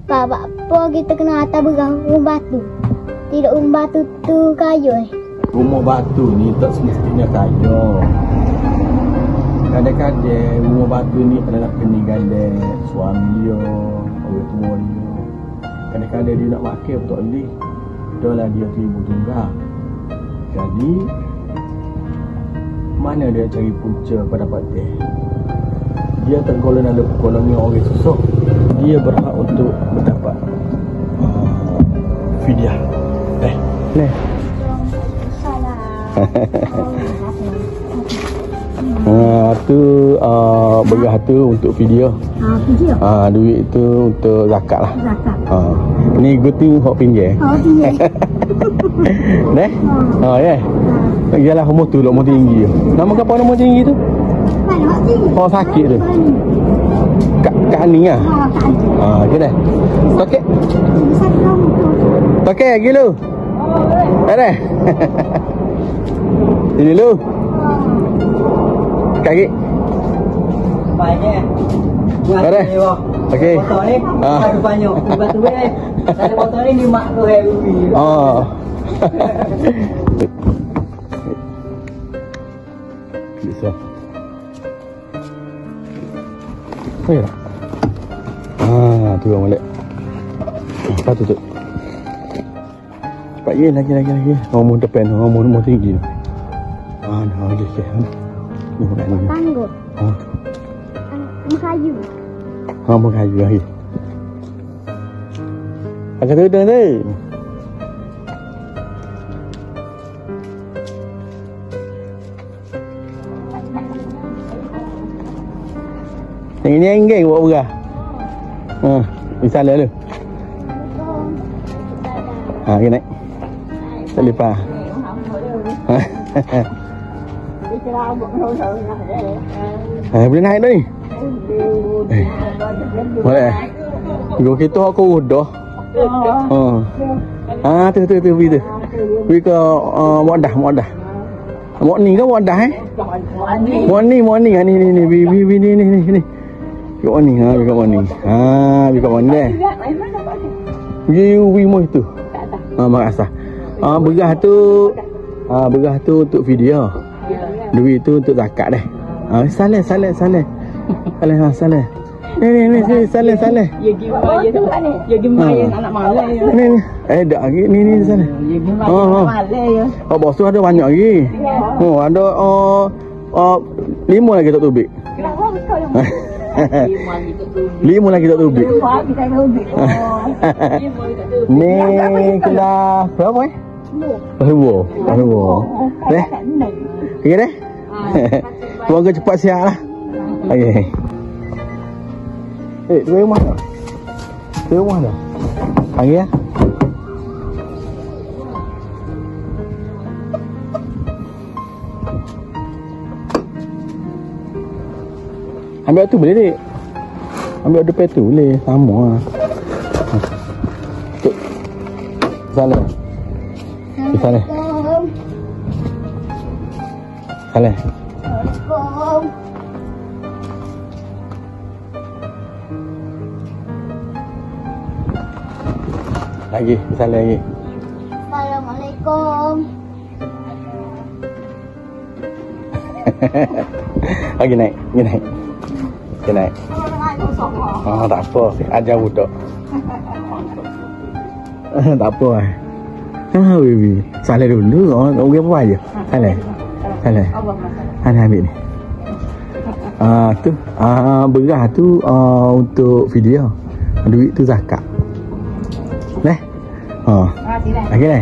Apa kita kena atas berah rumah batu. Tidak rumah batu tu kayu. Rumah batu ni tak semestinya kayu. Kadang-kadang rumah batu ni adalah peninggalan suami dia, orang tua dia. Kadang-kadang dia nak makan pun tak boleh. Itulah dia tu ibu tunggal. Jadi mana dia cari punca pada dapat teh? Dia tergolong dalam golongan orang susah. Dia berhak untuk mendapat fidyah. Ni. Tu berah tu untuk video. Video. Duit tu untuk zakat lah. Zakat. Ni gunting hok pinggir. Pinggir. Deh. Ya. Yalah umur tu umur tinggi. Nama apa nama tinggi tu? Mana hak tinggi? Oh sakit tu. Kat ni ah. Okey dah. Okey. Okey lagi lu. Ada. Ini lu. Kaki. Baiknya. Ada. Okey. Botol ni ada banyak. Batu ni. Ada botol ni 5 heavy. Bisa. Oh ya. Tu orang balik. Apa tu? Cepat ye lagi. Nombor depan, nombor tinggi tu. Nah, okey. Ni bukan ni. Tangguh. Kayu. Nombor kayu lagi. Agak tudung tu. Yang ini enggak buat berah. Misalnya lu. Kita naik. Tak lupa. Boleh naik dah ni. Boleh. Gua kita aku udah. Tu tu. Wi ke Muadah. Muat ni ke Muadah Muat ni ni. Kat mana ni? Kat mana dah? Wi mo itu. Makasih. Berah tu untuk video. Duit tu untuk zakat dah. Salah. Ni salah. Ya gimana anak malai ya. Ni. Dak lagi ni salah. Ya gimana anak malai ya. Bos tu ada banyak lagi. Ada 5 lagi tak tubik. 5 lagi tak tubik. Ni kelas berapa Baru. Deh. Okey deh. Semoga cepat siap lah. Okey. Tu rumah dah. Panggil ya. Ambil tu boleh dek. Ambil depan tu boleh. Sama lah. Tu. Salah. Lagi. Assalamualaikum. Lagi naik. Tak apa. Ajar budak. Tak apa lah. Baby. Salah dulu. Orang apa aja? Salah. Ana ambil ni. Tu. Berah tu untuk video. Duit tu zakat. Okey dah.